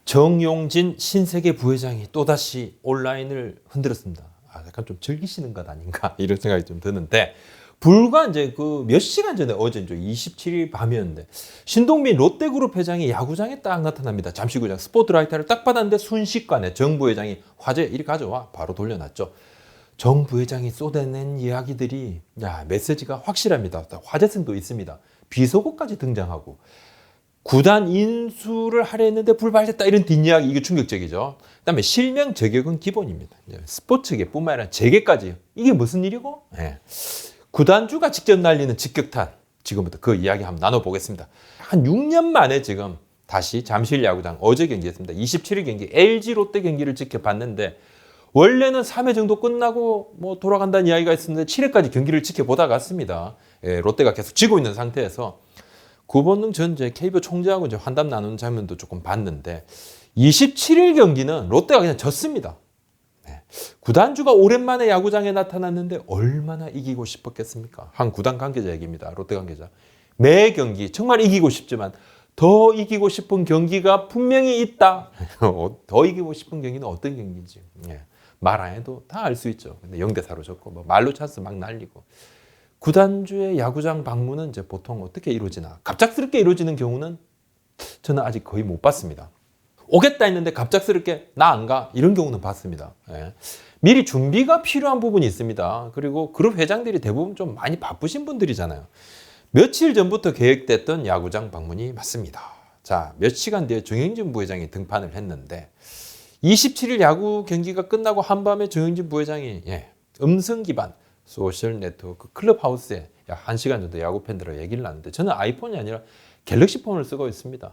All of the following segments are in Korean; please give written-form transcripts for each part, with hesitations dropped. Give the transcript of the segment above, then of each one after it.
정용진 신세계 부회장이 또다시 온라인을 흔들었습니다. 약간 좀 즐기시는 것 아닌가 이런 생각이 좀 드는데, 불과 이제 그 몇 시간 전에, 어제 이제 27일 밤이었는데, 신동빈 롯데그룹 회장이 야구장에 딱 나타납니다. 잠실구장 스포트라이트를 딱 받았는데 순식간에 정 부회장이 화제 이리 가져와 바로 돌려놨죠. 정 부회장이 쏟아낸 이야기들이 메시지가 확실합니다. 화제성도 있습니다. 비속어까지 등장하고, 구단 인수를 하려 했는데 불발됐다 이런 뒷이야기, 이게 충격적이죠. 그다음에 실명 저격은 기본입니다. 스포츠계뿐만 아니라 재계까지 이게 무슨 일이고? 구단주가 직접 날리는 직격탄, 지금부터 그 이야기 한번 나눠보겠습니다. 한 6년 만에 지금 다시 잠실 야구장 어제 경기했습니다. 27일 경기 LG 롯데 경기를 지켜봤는데, 원래는 3회 정도 끝나고 뭐 돌아간다는 이야기가 있었는데 7회까지 경기를 지켜보다 갔습니다. 롯데가 계속 지고 있는 상태에서 구본능 전 KBO 총재하고 이제 환담 나누는 장면도 조금 봤는데, 27일 경기는 롯데가 그냥 졌습니다. 구단주가 오랜만에 야구장에 나타났는데 얼마나 이기고 싶었겠습니까? 한 구단 관계자 얘기입니다. 롯데 관계자. 매 경기 정말 이기고 싶지만 더 이기고 싶은 경기가 분명히 있다. 더 이기고 싶은 경기는 어떤 경기인지 말 안 해도 다 알 수 있죠. 근데 0대4로 졌고 뭐 말로 찬스 막 날리고. 구단주의 야구장 방문은 이제 보통 어떻게 이루어지나? 갑작스럽게 이루어지는 경우는 저는 아직 거의 못 봤습니다. 오겠다 했는데 갑작스럽게 나 안 가, 이런 경우는 봤습니다. 미리 준비가 필요한 부분이 있습니다. 그리고 그룹 회장들이 대부분 좀 많이 바쁘신 분들이잖아요. 며칠 전부터 계획됐던 야구장 방문이 맞습니다. 자, 몇 시간 뒤에 정영진 부회장이 등판을 했는데, 27일 야구 경기가 끝나고 한밤에 정영진 부회장이 음성 기반 소셜 네트워크 클럽하우스에 약 1시간 정도 야구 팬들하고 얘기를 나눴는데, 저는 아이폰이 아니라 갤럭시 폰을 쓰고 있습니다.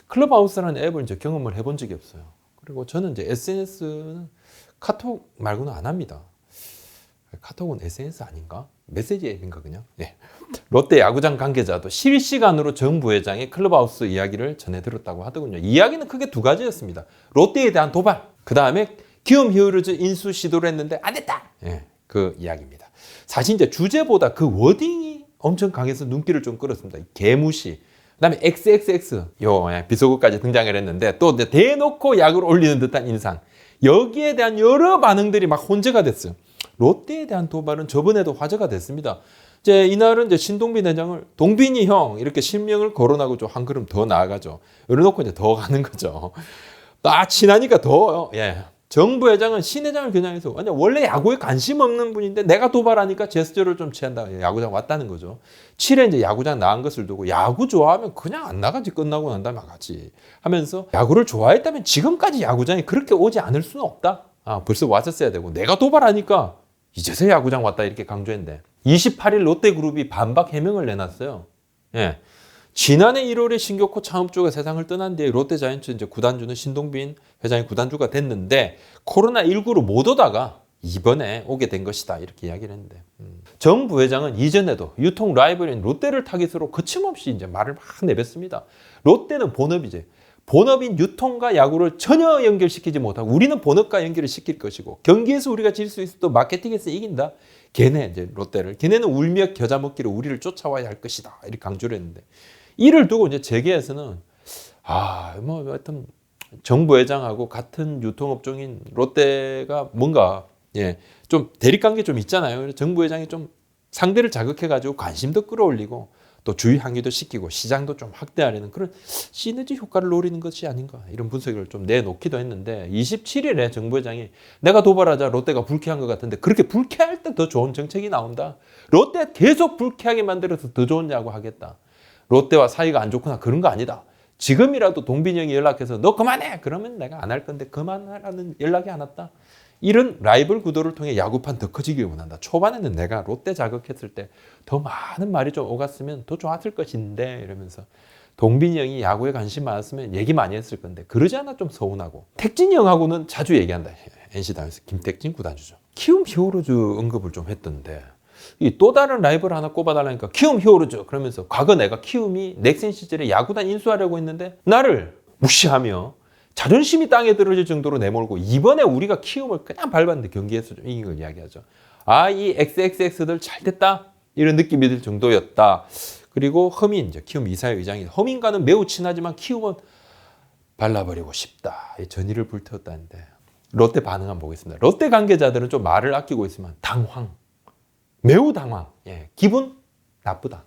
클럽하우스라는 앱을 이제 경험을 해본 적이 없어요. 그리고 저는 이제 SNS는 카톡 말고는 안 합니다. 카톡은 SNS 아닌가? 메시지 앱인가 그냥? 롯데 야구장 관계자도 실시간으로 정 부회장의 클럽하우스 이야기를 전해 들었다고 하더군요. 이야기는 크게 두 가지였습니다. 롯데에 대한 도발, 그 다음에 키움 히어로즈 인수 시도를 했는데 안 됐다. 그 이야기입니다. 사실 이제 주제보다 그 워딩이 엄청 강해서 눈길을 좀 끌었습니다. 개무시, 그다음에 XXX 비속어까지 등장을 했는데, 또 대놓고 약을 올리는 듯한 인상, 여기에 대한 여러 반응들이 막 혼재가 됐어요. 롯데에 대한 도발은 저번에도 화제가 됐습니다. 이제 이날은 이제 신동빈 회장을 동빈이 형 이렇게 실명을 거론하고 좀 한 걸음 더 나아가죠. 이래놓고 이제 더 가는 거죠. 친하니까 더 정 부회장은 신 회장을 겨냥해서 원래 야구에 관심 없는 분인데 내가 도발하니까 제스처를 좀 취한다. 야구장 왔다는 거죠. 7회 이제 야구장 나간 것을 두고, 야구 좋아하면 그냥 안 나가지, 끝나고 난 다음에 나가지 하면서, 야구를 좋아했다면 지금까지 야구장에 그렇게 오지 않을 수는 없다. 벌써 왔었어야 되고, 내가 도발하니까 이제서 야구장 왔다 이렇게 강조했는데, 28일 롯데그룹이 반박 해명을 내놨어요. 지난해 1월에 신격호 창업주가 세상을 떠난 뒤에 롯데자이언츠 이제 구단주는 신동빈 회장이 구단주가 됐는데, 코로나19로 못 오다가 이번에 오게 된 것이다 이렇게 이야기를 했는데, 정 부회장은 이전에도 유통 라이벌인 롯데를 타깃으로 거침없이 이제 말을 막 내뱉습니다. 롯데는 본업이지, 본업인 유통과 야구를 전혀 연결시키지 못하고 우리는 본업과 연결을 시킬 것이고, 경기에서 우리가 질 수 있어도 마케팅에서 이긴다. 걔네 이제 롯데를, 걔네는 울며 겨자 먹기로 우리를 쫓아와야 할 것이다 이렇게 강조를 했는데, 이를 두고 이제 재계에서는 하여튼 정 부회장하고 같은 유통업종인 롯데가 뭔가 좀 대립관계 좀 있잖아요. 그래서 정 부회장이 좀 상대를 자극해가지고 관심도 끌어올리고 또 주의 항의도 시키고 시장도 좀 확대하려는 그런 시너지 효과를 노리는 것이 아닌가, 이런 분석을 좀 내놓기도 했는데, 27일에 정 부회장이 내가 도발하자 롯데가 불쾌한 것 같은데, 그렇게 불쾌할 때 더 좋은 정책이 나온다. 롯데 계속 불쾌하게 만들어서 더 좋은 야구 하겠다. 롯데와 사이가 안 좋거나 그런 거 아니다. 지금이라도 동빈이 형이 연락해서 너 그만해! 그러면 내가 안 할 건데 그만하라는 연락이 안 왔다. 이런 라이벌 구도를 통해 야구판 더 커지길 원한다. 초반에는 내가 롯데 자극했을 때 더 많은 말이 좀 오갔으면 더 좋았을 것인데, 이러면서 동빈이 형이 야구에 관심 많았으면 얘기 많이 했을 건데 그러지 않아 좀 서운하고. 택진이 형하고는 자주 얘기한다. NC다운에서 김택진 구단주죠. 키움 히어로즈 언급을 좀 했던데, 이 또 다른 라이벌 하나 꼽아달라니까 키움 히어로즈 그러면서, 과거 내가 키움이 넥센 시절에 야구단 인수하려고 했는데 나를 무시하며 자존심이 땅에 떨어질 정도로 내몰고, 이번에 우리가 키움을 그냥 밟았는데 경기에서 좀 이긴 걸 이야기하죠. 이 XXX들 잘 됐다 이런 느낌이 들 정도였다. 그리고 허민, 이제 키움 이사회 의장이, 허민과는 매우 친하지만 키움은 발라버리고 싶다. 전의를 불태웠다는데 롯데 반응 한번 보겠습니다. 롯데 관계자들은 좀 말을 아끼고 있으면 당황, 매우 당황, 기분 나쁘다.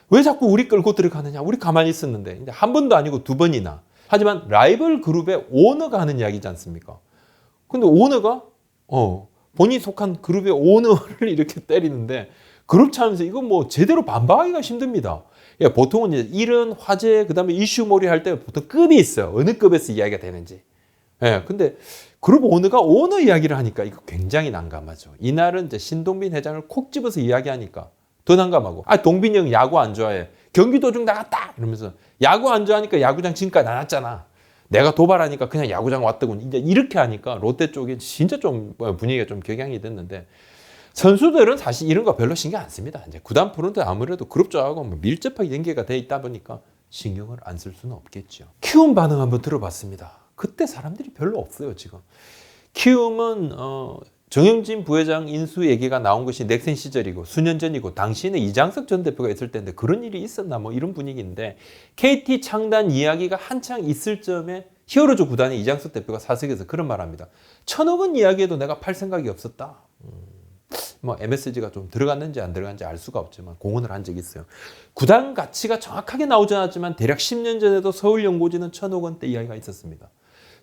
왜 자꾸 우리 끌고 들어가느냐? 우리 가만히 있었는데 한 번도 아니고 두 번이나. 하지만 라이벌 그룹의 오너가 하는 이야기지 않습니까? 근데 오너가 본인이 속한 그룹의 오너를 이렇게 때리는데 그룹 차원에서 이거 뭐 제대로 반박하기가 힘듭니다. 보통은 이제 이런 화제 그다음에 이슈몰이 할 때 보통 급이 있어요. 어느 급에서 이야기가 되는지. 근데 그룹 오너가 오너 이야기를 하니까 이거 굉장히 난감하죠. 이날은 이제 신동빈 회장을 콕 집어서 이야기하니까 더 난감하고. 동빈이 형 야구 안 좋아해. 경기 도중 나갔다 이러면서 야구 안 좋아하니까 야구장 지금까지 안 왔잖아. 내가 도발하니까 그냥 야구장 왔더군. 이제 이렇게 하니까 롯데 쪽에 진짜 좀 분위기가 좀 격양이 됐는데 선수들은 사실 이런 거 별로 신경 안 씁니다. 이제 구단 프로는 아무래도 그룹 쪽하고 밀접하게 연계가 돼 있다 보니까 신경을 안 쓸 수는 없겠죠. 키움 반응 한번 들어봤습니다. 그때 사람들이 별로 없어요, 지금. 키움은 정영진 부회장 인수 얘기가 나온 것이 넥센 시절이고 수년 전이고 당시에는 이장석 전 대표가 있을 때인데 그런 일이 있었나 뭐 이런 분위기인데 KT 창단 이야기가 한창 있을 점에 히어로즈 구단의 이장석 대표가 사석에서 그런 말합니다. 1,000억 원 이야기에도 내가 팔 생각이 없었다. 뭐 MSG가 좀 들어갔는지 안 들어갔는지 알 수가 없지만 공헌을 한 적이 있어요. 구단 가치가 정확하게 나오지 않았지만 대략 10년 전에도 서울연고지는 1,000억 원대 이야기가 있었습니다.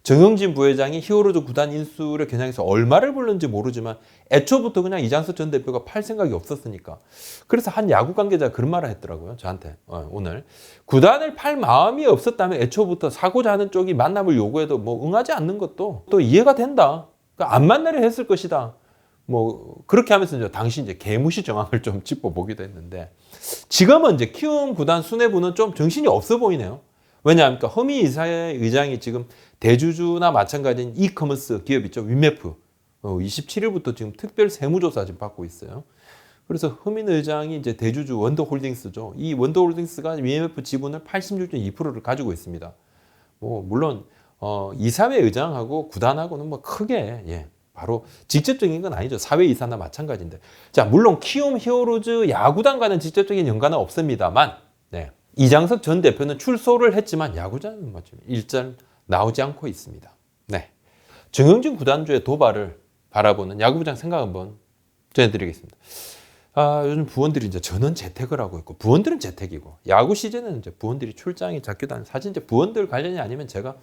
정영진 부회장이 히어로즈 구단 인수를 겨냥해서 얼마를 불렀는지 모르지만 애초부터 그냥 이장석 전 대표가 팔 생각이 없었으니까. 그래서 한 야구 관계자가 그런 말을 했더라고요. 저한테 오늘. 구단을 팔 마음이 없었다면 애초부터 사고자 하는 쪽이 만남을 요구해도 뭐 응하지 않는 것도 또 이해가 된다. 그러니까 안 만나려 했을 것이다. 뭐 그렇게 하면서 이제 당시 이제 개무시 정황을 좀 짚어보기도 했는데 지금은 이제 키움 구단 수뇌부는 좀 정신이 없어 보이네요. 왜냐하면 허미 이사의 의장이 지금 대주주나 마찬가지인 이커머스 기업 있죠. 윈메프 27일부터 지금 특별 세무조사 지금 받고 있어요. 그래서 허민 의장이 이제 대주주 원더홀딩스죠. 이 원더홀딩스가 윈메프 지분을 86.2%를 가지고 있습니다. 뭐 물론 이사회 의장하고 구단하고는 뭐 크게 바로 직접적인 건 아니죠. 사회이사나 마찬가지인데. 자, 물론 키움 히어로즈 야구단과는 직접적인 연관은 없습니다만, 이장석 전 대표는 출소를 했지만 야구장은 일절 나오지 않고 있습니다. 정영진 구단주의 도발을 바라보는 야구부장 생각 한번 전해드리겠습니다. 요즘 부원들이 이제 전원 재택을 하고 있고, 부원들은 재택이고, 야구 시즌에는 이제 부원들이 출장이 잡기도 하는 사실 이제 부원들 관련이 아니면 제가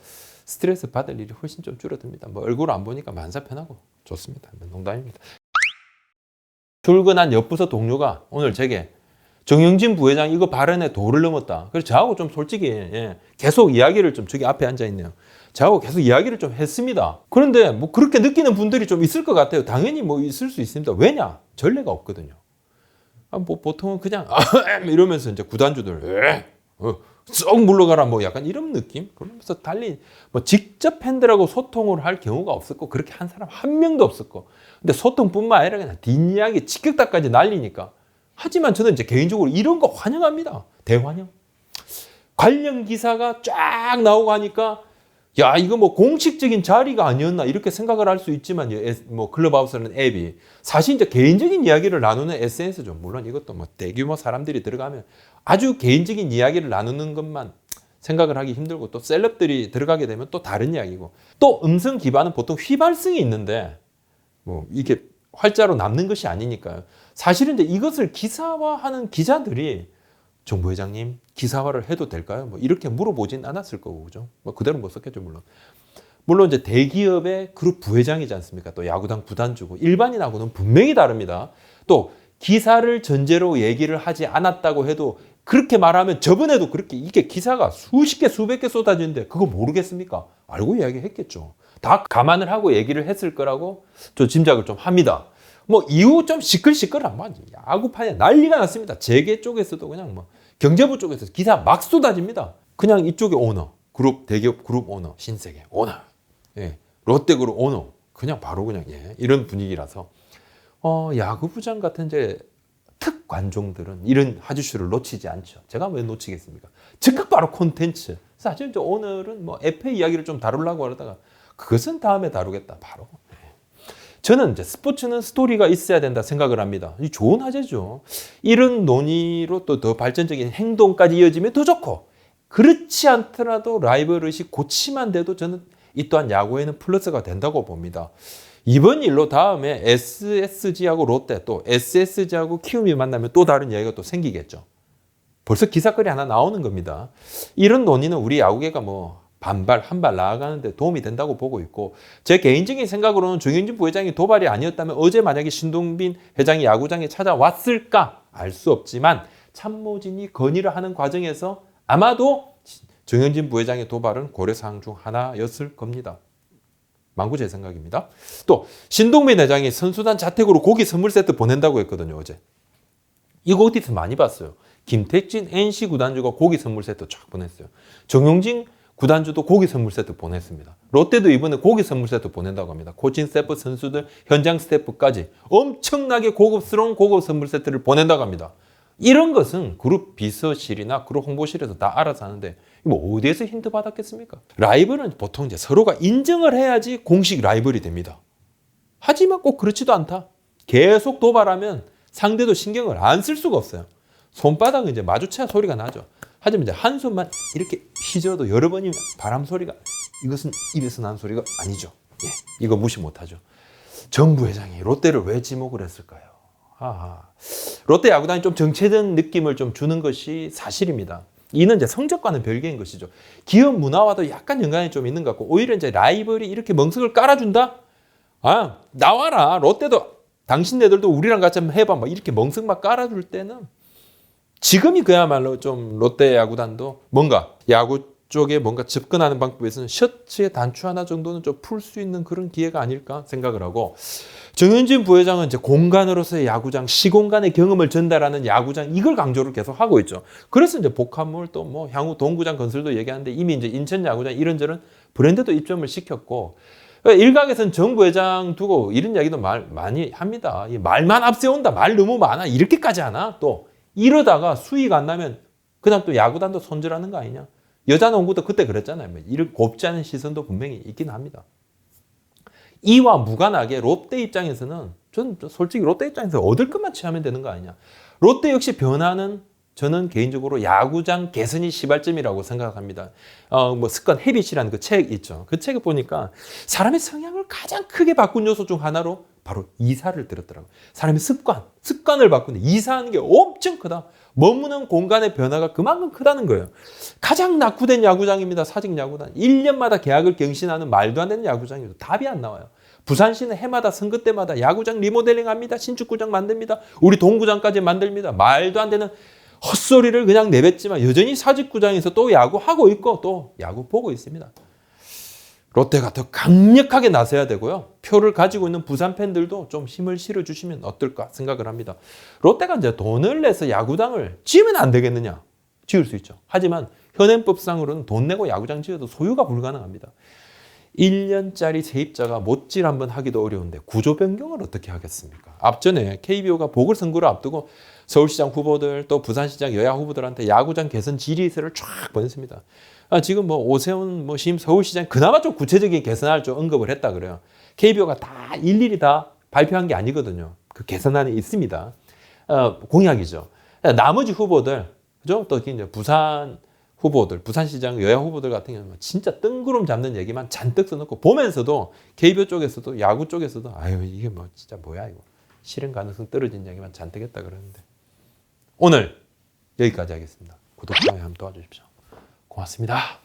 스트레스 받을 일이 훨씬 좀 줄어듭니다. 뭐 얼굴 안 보니까 만사 편하고 좋습니다. 농담입니다. 출근한 옆부서 동료가 오늘 제게 정영진 부회장 이거 발언에 도를 넘었다. 그래서 저하고 좀 솔직히 계속 이야기를 좀 저기 앞에 앉아 있네요. 저하고 계속 이야기를 좀 했습니다. 그런데 뭐 그렇게 느끼는 분들이 좀 있을 것 같아요. 당연히 뭐 있을 수 있습니다. 왜냐? 전례가 없거든요. 뭐 보통은 그냥 이러면서 이제 구단주들 썩 물러가라 뭐 약간 이런 느낌? 그러면서 달리 뭐 직접 팬들하고 소통을 할 경우가 없었고 그렇게 한 사람 한 명도 없었고 근데 소통뿐만 아니라 그냥 뒷이야기 직격다까지 날리니까 하지만 저는 이제 개인적으로 이런 거 환영합니다. 대환영. 관련 기사가 쫙 나오고 하니까 야 이거 뭐 공식적인 자리가 아니었나 이렇게 생각을 할 수 있지만 뭐 클럽하우스라는 앱이 사실 이제 개인적인 이야기를 나누는 SNS죠. 물론 이것도 뭐 대규모 사람들이 들어가면 아주 개인적인 이야기를 나누는 것만 생각을 하기 힘들고 또 셀럽들이 들어가게 되면 또 다른 이야기고 또 음성 기반은 보통 휘발성이 있는데 뭐 이게 활자로 남는 것이 아니니까요. 사실은 이제 이것을 기사화하는 기자들이 정 부회장님 기사화를 해도 될까요? 뭐 이렇게 물어보진 않았을 거고 그죠? 뭐 그대로 못 썼겠죠 물론. 물론 이제 대기업의 그룹 부회장이지 않습니까? 또 야구단 구단주고 일반인하고는 분명히 다릅니다. 또 기사를 전제로 얘기를 하지 않았다고 해도 그렇게 말하면 저번에도 그렇게 이게 기사가 수십 개 수백 개 쏟아지는데 그거 모르겠습니까? 알고 이야기했겠죠. 다 감안을 하고 얘기를 했을 거라고 저 짐작을 좀 합니다. 뭐 이후 좀 시끌시끌한 뭐 야구판에 난리가 났습니다. 재계 쪽에서도 그냥 뭐 경제부 쪽에서 기사 막 쏟아집니다. 그냥 이쪽에 오너, 그룹 대기업 그룹 오너, 신세계 오너, 롯데그룹 오너, 그냥 바로 그냥 이런 분위기라서 야구부장 같은 이제 특관종들은 이런 하주쇼를 놓치지 않죠. 제가 왜 놓치겠습니까? 즉각 바로 콘텐츠. 사실 이제 오늘은 뭐 FA 이야기를 좀 다루려고 하다가 그것은 다음에 다루겠다. 바로. 저는 이제 스포츠는 스토리가 있어야 된다 생각을 합니다. 이 좋은 화제죠. 이런 논의로 또 더 발전적인 행동까지 이어지면 더 좋고 그렇지 않더라도 라이벌 의식 고치만 돼도 저는 이 또한 야구에는 플러스가 된다고 봅니다. 이번 일로 다음에 SSG하고 롯데 또 SSG하고 키움이 만나면 또 다른 이야기가 또 생기겠죠. 벌써 기사거리 하나 나오는 겁니다. 이런 논의는 우리 야구계가 뭐 반발 한 발 나아가는데 도움이 된다고 보고 있고, 제 개인적인 생각으로는 정영진 부회장이 도발이 아니었다면 어제 만약에 신동빈 회장이 야구장에 찾아왔을까 알 수 없지만 참모진이 건의를 하는 과정에서 아마도 정영진 부회장의 도발은 고려사항 중 하나였을 겁니다. 망구 제 생각입니다. 또 신동빈 회장이 선수단 자택으로 고기 선물 세트 보낸다고 했거든요, 어제. 이거 어디서 많이 봤어요. 김택진 NC 구단주가 고기 선물 세트 쫙 보냈어요. 정용진 구단주도 고기 선물 세트 보냈습니다. 롯데도 이번에 고기 선물 세트 보낸다고 합니다. 코칭 스태프, 선수들, 현장 스태프까지 엄청나게 고급스러운 고급 선물 세트를 보낸다고 합니다. 이런 것은 그룹 비서실이나 그룹 홍보실에서 다 알아서 하는데 뭐 어디에서 힌트 받았겠습니까? 라이벌은 보통 이제 서로가 인정을 해야지 공식 라이벌이 됩니다. 하지만 꼭 그렇지도 않다. 계속 도발하면 상대도 신경을 안 쓸 수가 없어요. 손바닥은 이제 마주쳐야 소리가 나죠. 하지만 이제 한 손만 이렇게 휘저어도 여러 번이면 바람 소리가, 이것은 입에서 나는 소리가 아니죠. 예, 이거 무시 못하죠. 정 부회장이 롯데를 왜 지목을 했을까요? 롯데 야구단이 좀 정체된 느낌을 좀 주는 것이 사실입니다. 이는 이제 성적과는 별개인 것이죠. 기업 문화와도 약간 연관이 좀 있는 것 같고, 오히려 이제 라이벌이 이렇게 멍석을 깔아준다? 나와라. 롯데도 당신네들도 우리랑 같이 한번 해봐. 뭐 이렇게 멍석 막 깔아줄 때는 지금이 그야말로 좀 롯데 야구단도 뭔가 야구 쪽에 뭔가 접근하는 방법에서는 셔츠의 단추 하나 정도는 좀 풀 수 있는 그런 기회가 아닐까 생각을 하고, 정현진 부회장은 이제 공간으로서의 야구장, 시공간의 경험을 전달하는 야구장, 이걸 강조를 계속 하고 있죠. 그래서 이제 복합물 또 뭐 향후 동구장 건설도 얘기하는데 이미 이제 인천 야구장 이런저런 브랜드도 입점을 시켰고, 일각에서는 정 부회장 두고 이런 이야기도 많이 합니다. 말만 앞세운다, 말 너무 많아, 이렇게까지 하나? 또 이러다가 수익 안 나면 그냥 또 야구단도 손절하는 거 아니냐? 여자 농구도 그때 그랬잖아요. 이런 곱지 않은 시선도 분명히 있긴 합니다. 이와 무관하게 롯데 입장에서는, 저는 솔직히 롯데 입장에서 얻을 것만 취하면 되는 거 아니냐. 롯데 역시 변화는 저는 개인적으로 야구장 개선이 시발점이라고 생각합니다. 뭐 습관 헤빗이라는 그 책 있죠. 그 책을 보니까 사람의 성향을 가장 크게 바꾼 요소 중 하나로 바로 이사를 들었더라고요. 사람의 습관을 바꾸는데 이사하는 게 엄청 크다. 머무는 공간의 변화가 그만큼 크다는 거예요. 가장 낙후된 야구장입니다. 사직 야구단. 1년마다 계약을 갱신하는 말도 안 되는 야구장이죠. 답이 안 나와요. 부산시는 해마다 선거 때마다 야구장 리모델링 합니다. 신축구장 만듭니다. 우리 동구장까지 만듭니다. 말도 안 되는 헛소리를 그냥 내뱉지만 여전히 사직구장에서 또 야구하고 있고 또 야구 보고 있습니다. 롯데가 더 강력하게 나서야 되고요. 표를 가지고 있는 부산 팬들도 좀 힘을 실어주시면 어떨까 생각을 합니다. 롯데가 이제 돈을 내서 야구장을 지으면 안 되겠느냐? 지을 수 있죠. 하지만 현행법상으로는 돈 내고 야구장 지어도 소유가 불가능합니다. 1년짜리 세입자가 못질 한번 하기도 어려운데 구조 변경을 어떻게 하겠습니까? 앞전에 KBO가 보궐선거를 앞두고 서울시장 후보들 또 부산시장 여야 후보들한테 야구장 개선 질의서를 쫙 보냈습니다. 지금 뭐 오세훈 심 서울시장 그나마 좀 구체적인 개선안을 좀 언급을 했다 그래요. KBO가 다 일일이 다 발표한 게 아니거든요. 그 개선안이 있습니다. 공약이죠. 나머지 후보들, 그죠? 또 이제 부산 후보들, 부산시장 여야 후보들 같은 경우는 진짜 뜬구름 잡는 얘기만 잔뜩 써놓고 보면서도 KBO 쪽에서도 야구 쪽에서도 아유 이게 뭐 진짜 뭐야 이거 실현 가능성 떨어진 얘기만 잔뜩 했다 그러는데, 오늘 여기까지 하겠습니다. 구독, 좋아요 한번 도와주십시오. 고맙습니다.